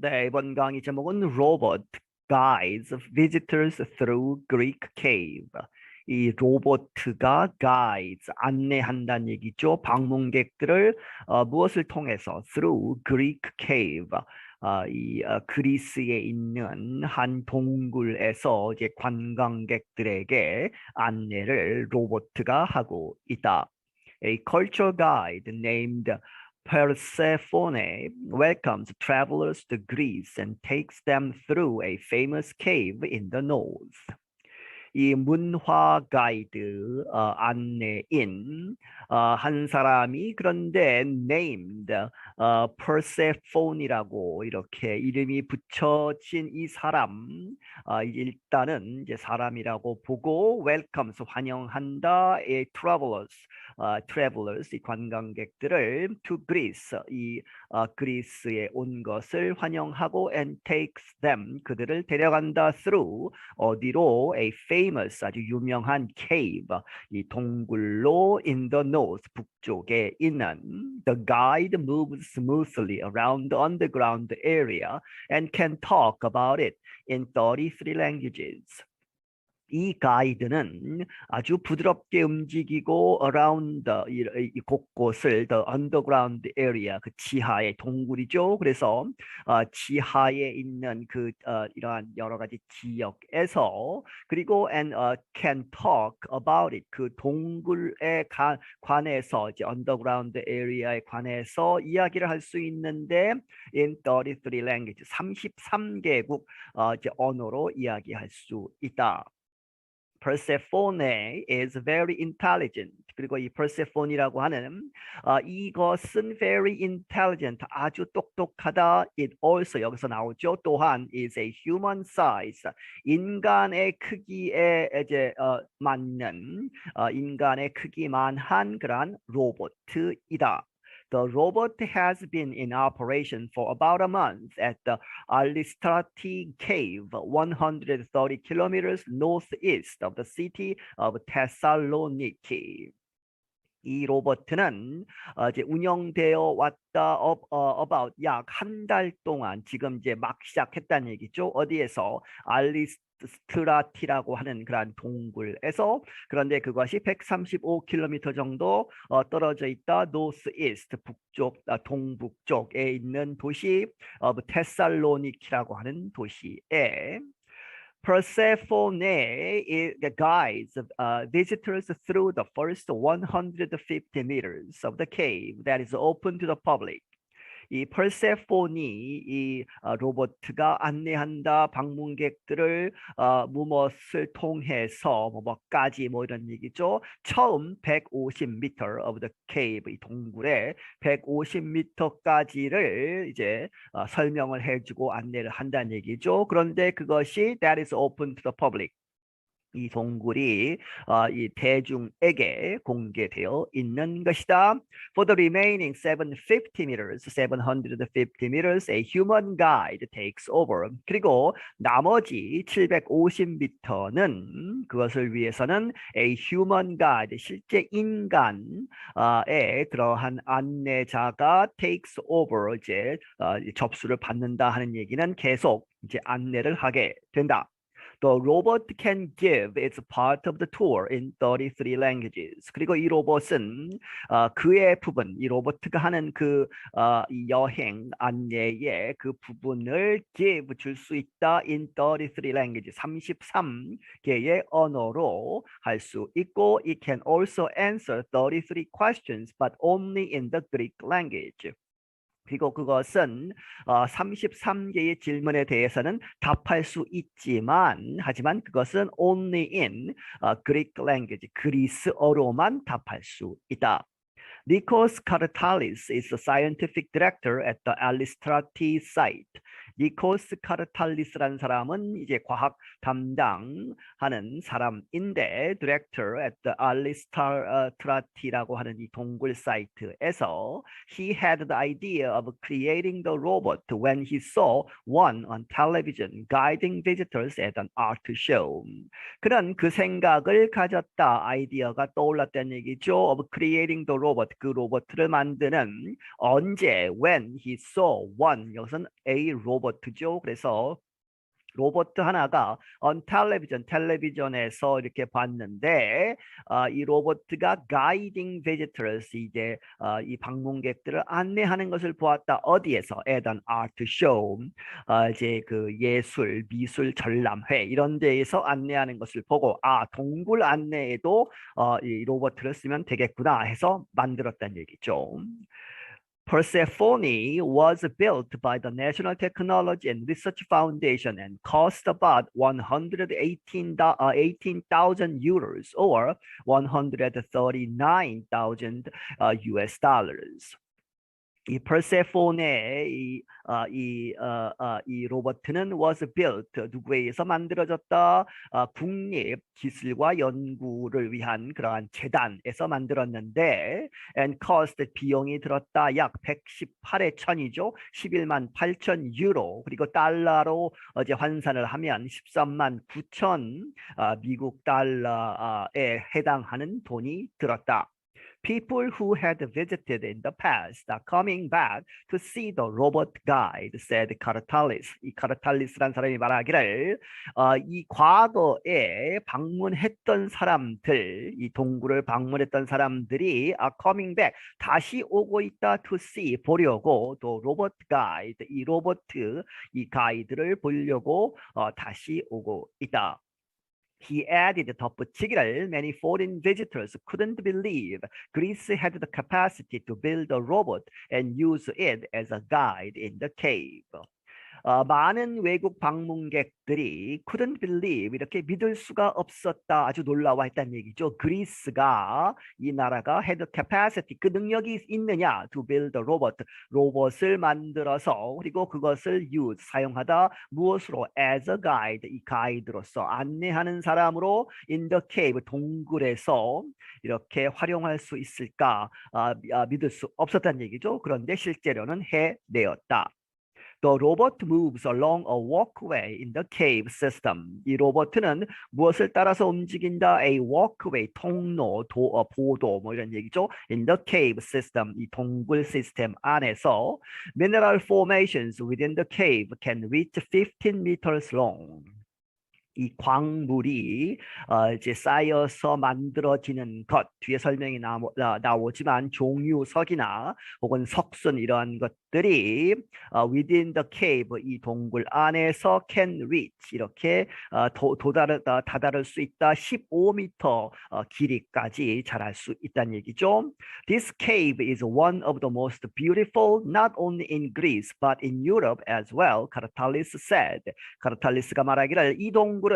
네, 이번 강의 제목은 로봇 guides visitors through Greek cave. 이 로봇가 guides 안내한다는 얘기죠. 방문객들을 무엇을 통해서 through Greek cave. 그리스에 있는 한 동굴에서 이제 관광객들에게 안내를 로봇가 하고 있다. A cultural guide named Persephone welcomes travelers to Greece and takes them through a famous cave in the north. 이 문화 가이드 안내인 한 사람이 그런데 named Persephone이라고 이렇게 이름이 붙여진 이 사람 일단은 이제 사람이라고 보고 welcomes 환영한다 이 travelers 이 관광객들을 to Greece 이 그리스에 온 것을 환영하고 and takes them 그들을 데려간다 through 어디로 a famous 아주 유명한 cave 이 동굴로 in the north 북쪽에 있는 the guide moves smoothly around the underground area and can talk about it in 33 languages. 이 가이드는 아주 부드럽게 움직이고 around 이 곳곳을 the underground area 그 지하의 동굴이죠. 그래서 지하에 있는 그 이러한 여러 가지 지역에서 그리고 and can talk about it 그 동굴에 관해서 이제 underground area에 관해서 이야기를 할 수 있는데 in 33 languages 33개국 이제 언어로 이야기할 수 있다. Persephone is very intelligent. 그리고 이 Persephone이라고 하는 이것은 very intelligent, 아주 똑똑하다. It also 여기서 나오죠. 또한 is a human size, 인간의 크기에 이제 맞는 인간의 크기만한 그런 로봇이다. The robot has been in operation for about a month at the Alistrati Cave, 130 kilometers northeast of the city of Thessaloniki. 이 로봇은 이제 운영되어 왔다 about 약 한 달 동안 지금 이제 막 시작했다는 얘기죠. 어디에서 알리스트라티라고 하는 그런 동굴에서 그런데 그것이 135km 정도 떨어져 있다. 노스이스트 북쪽 동북쪽에 있는 도시 테살로니키라고 하는 도시에 Persephone guides visitors through the first 150 meters of the cave that is open to the public. 이 Persephone이 이 로봇가 안내한다 방문객들을 무엇을 통해서 뭐까지 뭐 이런 얘기죠. 처음 150m of the cave 이 동굴에 150m까지를 이제 설명을 해주고 안내를 한다는 얘기죠. 그런데 그것이 that is open to the public. 이 동굴이 이 대중에게 공개되어 있는 것이다. For the remaining 750 meters, a human guide takes over. 그리고 나머지 750m는 그것을 위해서는 a human guide, 실제 인간에 그러한 안내자가 takes over, 이제 접수를 받는다 하는 얘기는 계속 이제 안내를 하게 된다. The robot can give its part of the tour in 33 languages. 그리고 이 로봇은 그의 부분, 이 로봇가 하는 그 여행 안내의 그 부분을 give 줄 수 있다 in 33 languages. 33개의 언어로 할 수 있고 it can also answer 33 questions but only in the Greek language. 그리고 그것은 33개의 질문에 대해서는 답할 수 있지만 하지만 그것은 only in Greek language, 그리스어로만 답할 수 있다. Nikos Karatalis is the scientific director at the Alistrati site. 니코스 카르탈리스라는 사람은 이제 과학 담당하는 사람인데 director at the Alistrati라고 하는 이 동굴 사이트에서 he had the idea of creating the robot when he saw one on television guiding visitors at an art show. 그런 그 생각을 가졌다. 아이디어가 떠올랐다는 얘기죠. of creating the robot, 그 로봇을 만드는 언제 when he saw one, 여기서는 a robot 로봇이죠. 그래서 로봇 하나가 on television, 텔레비전에서 이렇게 봤는데 이 로봇가 guiding visitors 이제 이 방문객들을 안내하는 것을 보았다. 어디에서? at an art show 이제 그 예술, 미술 전람회 이런 데에서 안내하는 것을 보고 동굴 안내에도 이 로봇을 쓰면 되겠구나 해서 만들었다는 얘기죠. Persephone was built by the National Technology and Research Foundation and cost about 118,000 euros or 139,000 US dollars. 이 persephone 이 로버트는 was built 누구에 의해서 만들어졌다? 국립 기술과 연구를 위한 그러한 재단에서 만들었는데 and cost 비용이 들었다 약 118의 천이죠. 11만 8천 유로 그리고 달러로 이제 환산을 하면 13만 9천 미국 달러에 해당하는 돈이 들었다. People who had visited in the past are coming back to see the robot guide, said 카르탈리스. 이 카르탈리스란 사람이 말하기를 이 과거에 방문했던 사람들, 이 동굴을 방문했던 사람들이 are coming back, 다시 오고 있다 to see, 보려고 또 로봇 가이드, 이 로봇, 이 가이드를 보려고 다시 오고 있다. He added 덧붙이기를 many foreign visitors couldn't believe Greece had the capacity to build a robot and use it as a guide in the cave. 많은 외국 방문객들이 couldn't believe 이렇게 믿을 수가 없었다 아주 놀라워했다는 얘기죠. 그리스가 이 나라가 had the capacity 그 능력이 있느냐 to build a robot 로봇을 만들어서 그리고 그것을 use 사용하다 무엇으로 as a guide 이 가이드로서 안내하는 사람으로 in the cave 동굴에서 이렇게 활용할 수 있을까 믿을 수 없었다는 얘기죠. 그런데 실제로는 해내었다. The robot moves along a walkway in the cave system. 이 로봇은 무엇을 따라서 움직인다? A walkway, 통로, 보도 뭐 이런 얘기죠. In the cave system, 이 동굴 시스템 안에서 mineral formations within the cave can reach 15 meters long. 이 광물이 이제 쌓여서 만들어지는 것 뒤에 설명이 나오지만 종유석이나 혹은 석순 이러한 것들이 within the cave 이 동굴 안에서 can reach 이렇게 다다를 수 있다 15m 길이까지 자랄 수 있다는 얘기죠. This cave is one of the most beautiful not only in Greece but in Europe as well. 카르탈리스 said. 카르탈리스가 말하기를 이 동굴은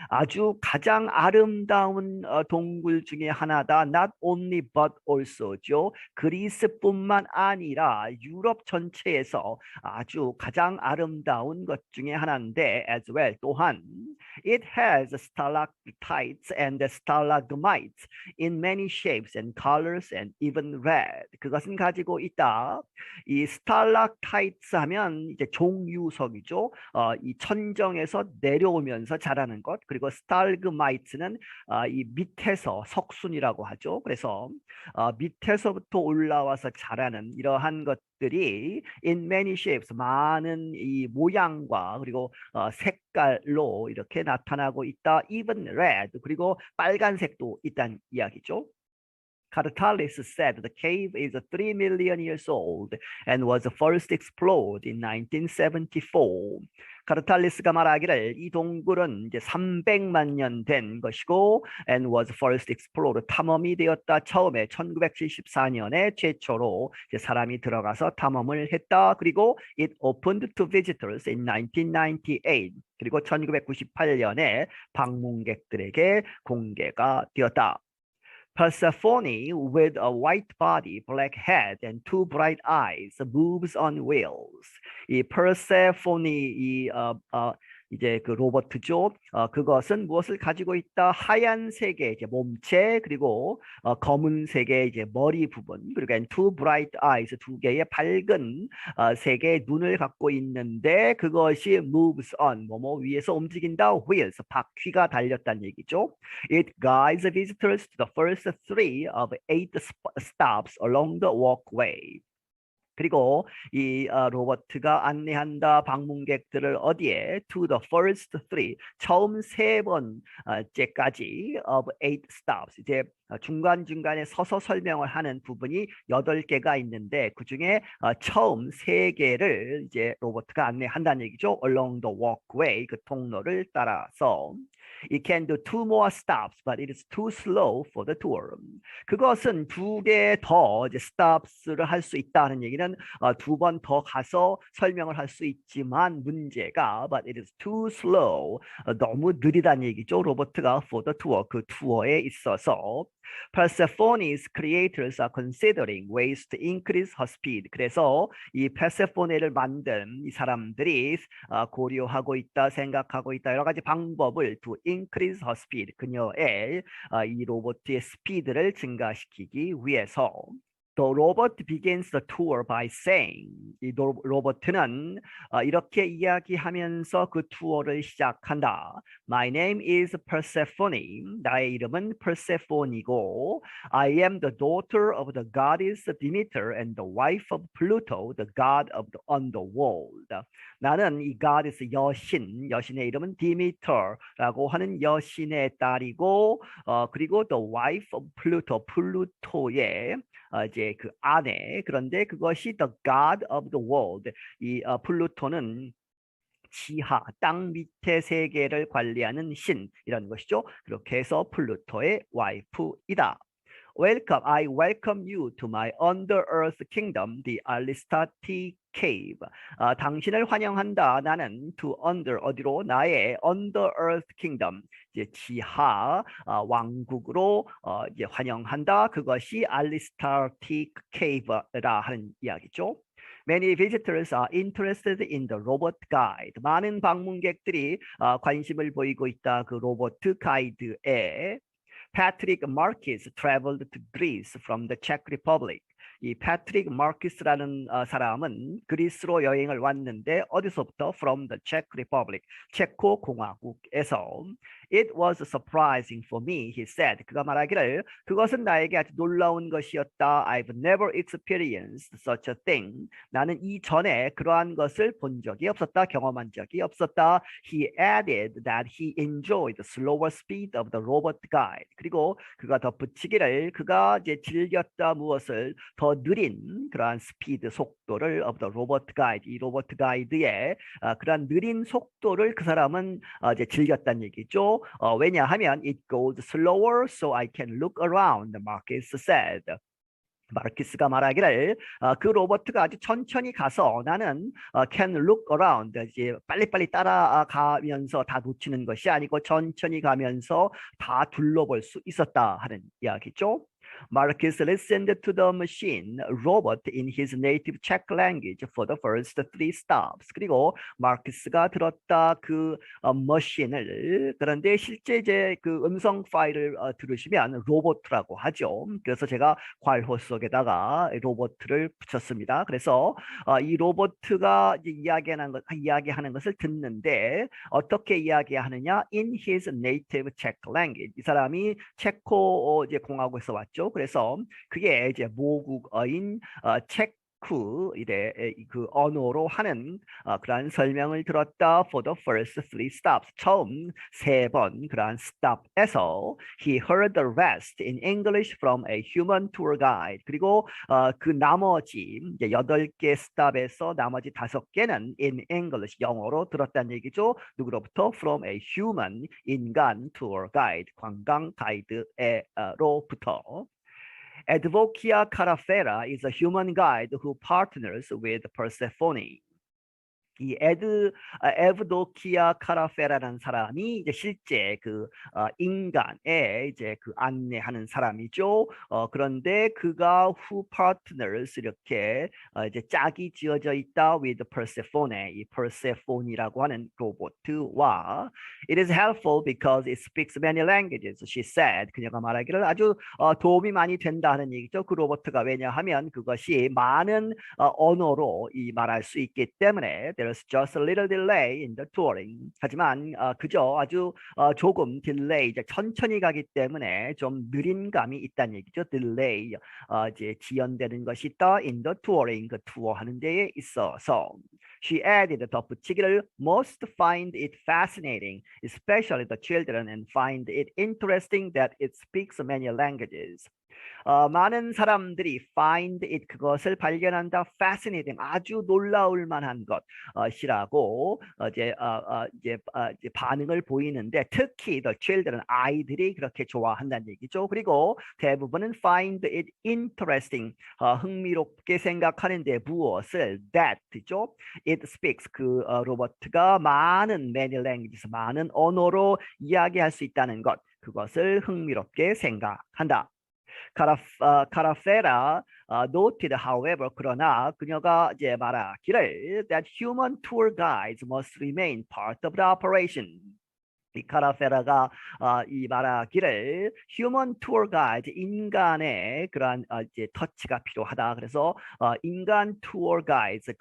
아주 가장 아름다운 동굴 중에 하나다. Not only but also죠. 그리스뿐만 아니라 유럽 전체에서 아주 가장 아름다운 것 중에 하나인데 as well 또한 it has stalactites and stalagmites in many shapes and colors and even red. 그것은 가지고 있다. 이 stalactites 하면 이제 종유석이죠. 이 천정에서 내려오면서 자라는 것 그리고 stalagmites는 이 밑에서 석순이라고 하죠. 그래서 밑에서부터 올라와서 자라는 이러한 것들이 in many shapes 많은 이 모양과 그리고 색깔로 이렇게 나타나고 있다. even red 그리고 빨간색도 있다는 이야기죠. Cartalis said the cave is 3 million years old and was first explored in 1974. 카르탈리스가 말하기를 이 동굴은 이제 300만 년 된 것이고 and was first explored 탐험이 되었다. 처음에 1974년에 최초로 이제 사람이 들어가서 탐험을 했다. 그리고 it opened to visitors in 1998. 그리고 1998년에 방문객들에게 공개가 되었다. Persephone, with a white body, black head, and two bright eyes, moves on wheels. 이 Persephone 이제 그 로버트죠. 그것은 무엇을 가지고 있다? 하얀색의 이제 몸체 그리고 검은색의 이제 머리 부분 그리고 two bright eyes 두 개의 밝은 색의 눈을 갖고 있는데 그것이 moves on 뭐뭐 위에서 움직인다. wheels 바퀴가 달렸다는 얘기죠. It guides visitors to the first 3 of 8 stops along the walkway. 그리고 이 로버트가 안내한다 방문객들을 어디에 to the first three 처음 세 번째까지 of eight stops 이제 중간중간에 서서 설명을 하는 부분이 8개가 있는데 그중에 처음 3개를 이제 로버트가 안내한다는 얘기죠. along the walkway 그 통로를 따라서 It can do two more stops, but it is too slow for the tour. 그것은 2개 더 이제 stops를 할 수 있다는 얘기는 2번 더 가서 설명을 할 수 있지만 문제가 but it is too slow 너무 느리다는 얘기죠. 로버트가 for the tour 그 투어에 있어서 Persephone's creators are considering ways to increase her speed. 그래서 이 페르세포네를 만든 이 사람들이 고려하고 있다, 생각하고 있다 여러 가지 방법을 to increase her speed. 그녀의 이 로봇의 스피드를 증가시키기 위해서. The robot begins the tour by saying 이 로버트는 이렇게 이야기하면서 그 투어를 시작한다. My name is Persephone. 나의 이름은 Persephone이고 I am the daughter of the goddess Demeter and the wife of Pluto, the god of the underworld. 나는 이 goddess 여신의 이름은 Demeter라고 하는 여신의 딸이고 그리고 the wife of Pluto, 플루토의 이제 그 아내 그런데 그것이 the god of the world 이 플루토는 지하 땅 밑의 세계를 관리하는 신이라는 것이죠. 그렇게 해서 플루토의 와이프이다. Welcome, I welcome you to my under-earth kingdom, the Aristati Cave. 당신을 환영한다. 나는 to under 어디로 나의 under-earth kingdom 이제 지하 왕국으로 이제 환영한다. 그것이 Aristati Cave라 하는 이야기죠. Many visitors are interested in the robot guide. 많은 방문객들이 관심을 보이고 있다. 그 로봇 가이드에 Patrick Marquis traveled to Greece from the Czech Republic. 이 패트릭 마르키스라는 사람은 그리스로 여행을 왔는데 어디서부터? From the Czech Republic, 체코 공화국에서. It was surprising for me, he said. 그가 말하기를 그것은 나에게 아주 놀라운 것이었다. I've never experienced such a thing. 나는 이전에 그러한 것을 본 적이 없었다. 경험한 적이 없었다. He added that he enjoyed the slower speed of the robot guide. 그리고 그가 덧붙이기를 그가 이제 즐겼다 무엇을 더 느린 그러한 스피드 속도를 of the robot guide 이 로봇 가이드의 그러한 느린 속도를 그 사람은 이제 즐겼다는 얘기죠. 왜냐하면 it goes slower so I can look around, Marcus said. 마르키스가 말하기를 그 로버트가 아주 천천히 가서 나는 can look around 이제 빨리빨리 따라가면서 다 놓치는 것이 아니고 천천히 가면서 다 둘러볼 수 있었다 하는 이야기죠. Marcus listened to the machine robot in his native Czech language for the first 3 stops. 그리고 마르크스가 들었다 그 머신을 그런데 실제 이제 그 음성 파일을 들으시면 로봇이라고 하죠. 그래서 제가 괄호 속에다가 로봇을 붙였습니다. 그래서 이 로봇가 이야기하는 것을 듣는데 어떻게 이야기하느냐? In his native Czech language. 이 사람이 체코 이제 공화국에서 왔죠. 그래서 그게 이제 모국어인 체크 이래 그 언어로 하는 그러한 설명을 들었다. For the first 3 stops 처음 3번 그러한 stop에서 he heard the rest in English from a human tour guide. 그리고 그 나머지 이제 8개 stop에서 나머지 5개는 in English 영어로 들었다는 얘기죠. 누구로부터? From a human 인간 tour guide 관광 가이드로부터. Advocia Carafera is a human guide who partners with Persephone. 이 에브도키아 카라페라라는 사람이 이제 실제 그 인간의 이제 그 안내하는 사람이죠. 그런데 그가 who partners 이렇게 이제 짝이 지어져 있다 with Persephone, 이 Persephone이라고 하는 로봇과 It is helpful because it speaks many languages, she said. 그녀가 말하기를 아주 도움이 많이 된다는 얘기죠. 그 로봇가 왜냐하면 그것이 많은 언어로 이 말할 수 있기 때문에. there's just a little delay in the touring. 하지만 그저 아주 조금 딜레이, 이제 천천히 가기 때문에 좀 느린 감이 있다는 얘기죠. 딜레이, 이제 지연되는 것이 있다. in the touring, 그 투어하는 데에 있어서. She added, 덧붙이기를, most find it fascinating, especially the children, and find it interesting that it speaks many languages. 많은 사람들이 find it, 그것을 발견한다, fascinating, 아주 놀라울 만한 것이라고 이제 반응을 보이는데, 특히 the children, 아이들이 그렇게 좋아한다는 얘기죠. 그리고 대부분은 find it interesting, 흥미롭게 생각하는데 무엇을, that죠. it speaks, 그 로버트가 많은 many languages, 많은 언어로 이야기할 수 있다는 것, 그것을 흥미롭게 생각한다. 카라페라 noted, however, 그러나 그녀가 이제 말하기를 that human tour guides must remain part of the operation. 이 카라페라가 이 말하기를 human tour guide, 인간의 그러한 이제 터치가 필요하다. 그래서 인간 tour guides,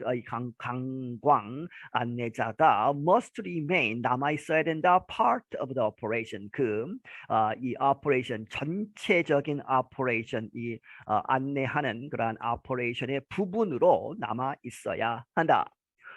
관광 안내자가 must remain, 남아 있어야 된다, part of the operation, 이 operation, 전체적인 operation, 이 안내하는 그러한 operation의 부분으로 남아 있어야 한다.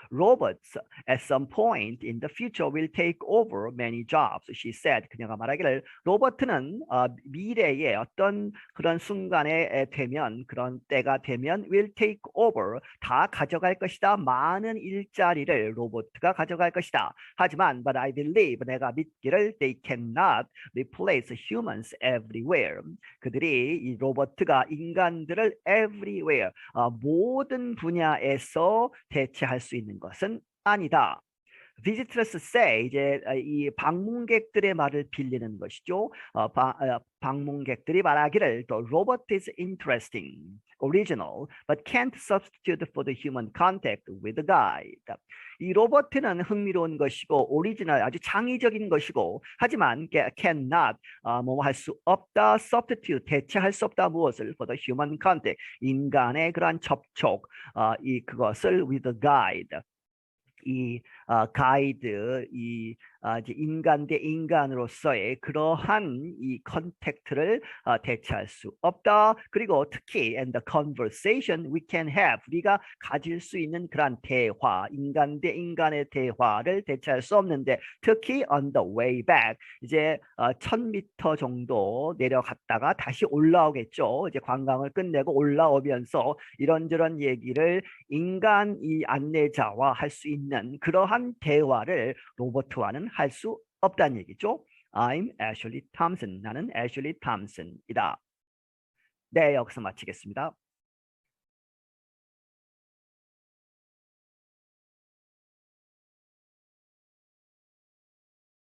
Robots at some point in the future will take over many jobs, she said. 그녀가 말하기를 로버트는 미래의 어떤 그런 순간에 되면, 그런 때가 되면 will take over, 다 가져갈 것이다. 많은 일자리를 로버트가 가져갈 것이다. 하지만 but I believe, 내가 믿기를, they cannot replace humans everywhere. 그들이 이 로버트가 인간들을 everywhere, 모든 분야에서 대체할 수 있는 것은 아니다. Visitors say, 이제 이 방문객들의 말을 빌리는 것이죠. 방문객들이 말하기를 the robot is interesting, original, but can't substitute for the human contact with the guide. 이 로버트는 흥미로운 것이고 오리지널, 아주 창의적인 것이고, 하지만 cannot, 뭐 할 수 없다, substitute, 대체할 수 없다, 무엇을, for the human contact, 인간의 그러한 접촉, 그것을 with the guide, 이 가이드, 이제 인간 대 인간으로서의 그러한 이 컨택트를 대체할 수 없다. 그리고 특히 and the conversation we can have, 우리가 가질 수 있는 그러한 대화, 인간 대 인간의 대화를 대체할 수 없는데, 특히 on the way back, 이제 1000m 정도 내려갔다가 다시 올라오겠죠. 이제 관광을 끝내고 올라오면서 이런저런 얘기를 인간 이 안내자와 할 수 있는 그러한 대화를 로버트와는 할 수 없다는 얘기죠. I'm Ashley Thompson. 나는 애슐리 탐슨이다. 네, 여기서 마치겠습니다.